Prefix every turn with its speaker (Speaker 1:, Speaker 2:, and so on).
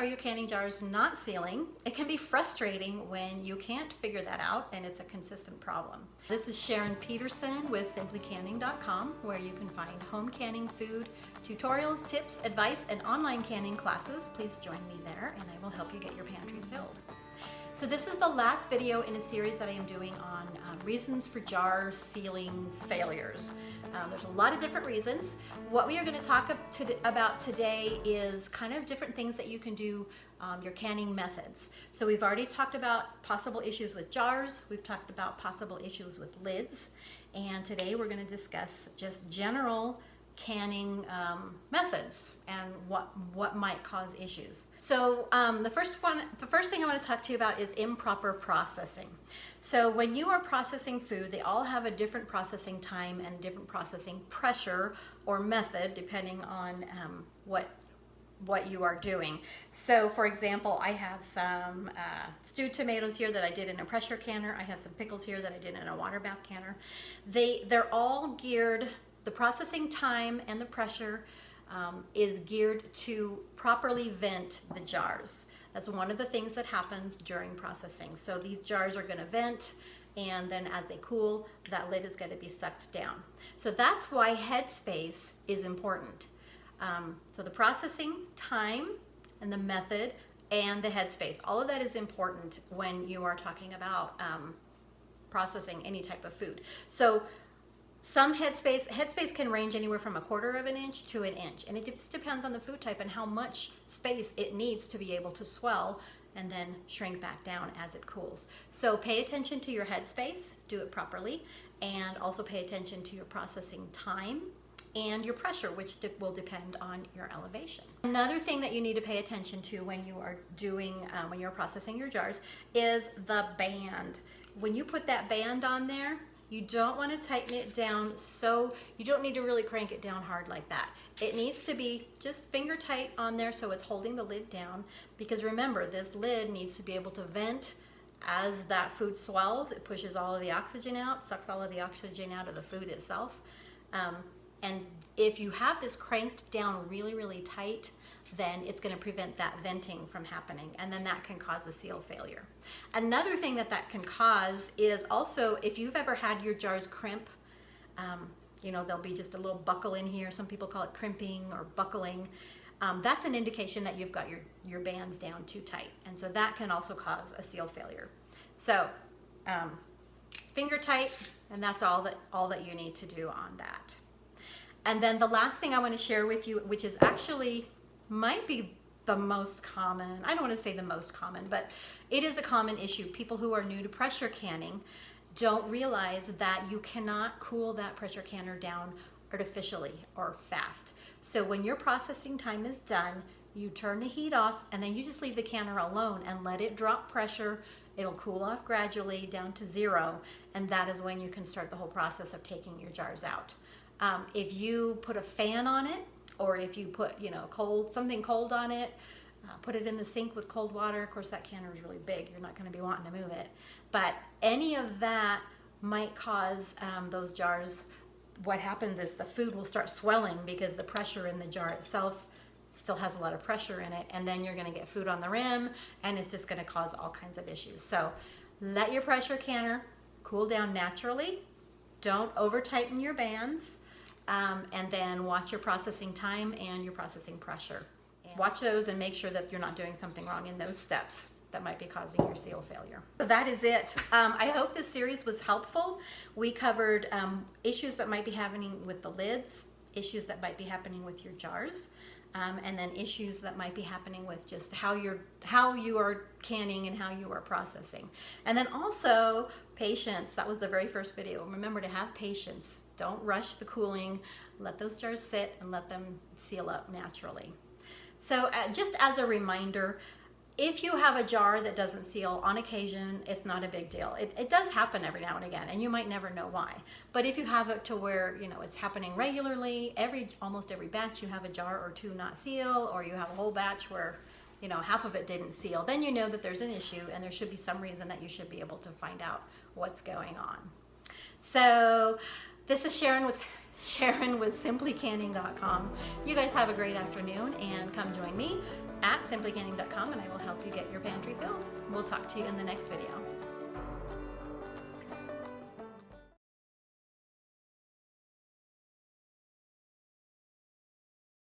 Speaker 1: are your canning jars not sealing? It can be frustrating when you can't figure that out and it's a consistent problem. This is Sharon Peterson with simplycanning.com, where you can find home canning food, tutorials, tips, advice, and online canning classes. Please join me there and I will help you get your pantry filled. So this is the last video in a series that I am doing on reasons for jar sealing failures. There's a lot of different reasons. What we are going to talk about today is kind of different things that you can do, your canning methods. So we've already talked about possible issues with jars, we've talked about possible issues with lids, and today we're going to discuss just general canning methods and what might cause issues. So the first thing I want to talk to you about is improper processing. So when you are processing food, they all have a different processing time and different processing pressure or method depending on what you are doing. So for example, I have some stewed tomatoes here that I did in a pressure canner. I have some pickles here that I did in a water bath canner. They're all geared. The processing time and the pressure is geared to properly vent the jars. That's one of the things that happens during processing. So these jars are going to vent, and then as they cool, that lid is going to be sucked down. So that's why Headspace is important. So the processing time and the method and the Headspace, all of that is important when you are talking about processing any type of food. So some Headspace can range anywhere from 1/4 of an inch to an inch, and it just depends on the food type and how much space it needs to be able to swell and then shrink back down as it cools. So pay attention to your Headspace, do it properly, and also pay attention to your processing time and your pressure, which will depend on your elevation. Another thing that you need to pay attention to when you are doing, when you're processing your jars, is the band. When you put that band on there, you don't want to tighten it down, so you don't need to really crank it down hard like that. It needs to be just finger tight on there so it's holding the lid down, because remember, this lid needs to be able to vent as that food swells. It pushes all of the oxygen out, sucks all of the oxygen out of the food itself. And if you have this cranked down really, really tight, then it's going to prevent that venting from happening, and then that can cause a seal failure. Another thing that can cause is also, if you've ever had your jars crimp, you know, there'll be just a little buckle in here. Some people call it crimping or buckling. That's an indication that you've got your bands down too tight, and so that can also cause a seal failure. So finger tight, and that's all that you need to do on that. And then the last thing I want to share with you, which is actually might be the most common, I don't want to say the most common, but it is a common issue. People who are new to pressure canning don't realize that you cannot cool that pressure canner down artificially or fast. So when your processing time is done, you turn the heat off and then you just leave the canner alone and let it drop pressure. It'll cool off gradually down to 0, and that is when you can start the whole process of taking your jars out. If you put a fan on it, or if you put, you know, something cold on it, put it in the sink with cold water. Of course, that canner is really big. You're not going to be wanting to move it. But any of that might cause those jars. What happens is the food will start swelling because the pressure in the jar itself still has a lot of pressure in it, and then you're going to get food on the rim, and it's just going to cause all kinds of issues. So let your pressure canner cool down naturally. Don't over tighten your bands. And then watch your processing time and your processing pressure. Watch those and make sure that you're not doing something wrong in those steps that might be causing your seal failure. So that is it. I hope this series was helpful. We covered issues that might be happening with the lids, issues that might be happening with your jars, and then issues that might be happening with just how you are canning and how you are processing. And then also patience. That was the very first video. Remember to have patience. Don't rush the cooling. Let those jars sit and let them seal up naturally. So just as a reminder, if you have a jar that doesn't seal, on occasion, it's not a big deal. It does happen every now and again, and you might never know why. But if you have it to where, you know, it's happening regularly, almost every batch you have a jar or two not seal, or you have a whole batch where, you know, half of it didn't seal, then you know that there's an issue, and there should be some reason that you should be able to find out what's going on. So this is Sharon with simplycanning.com. You guys have a great afternoon, and come join me at simplycanning.com and I will help you get your pantry filled. We'll talk to you in the next video.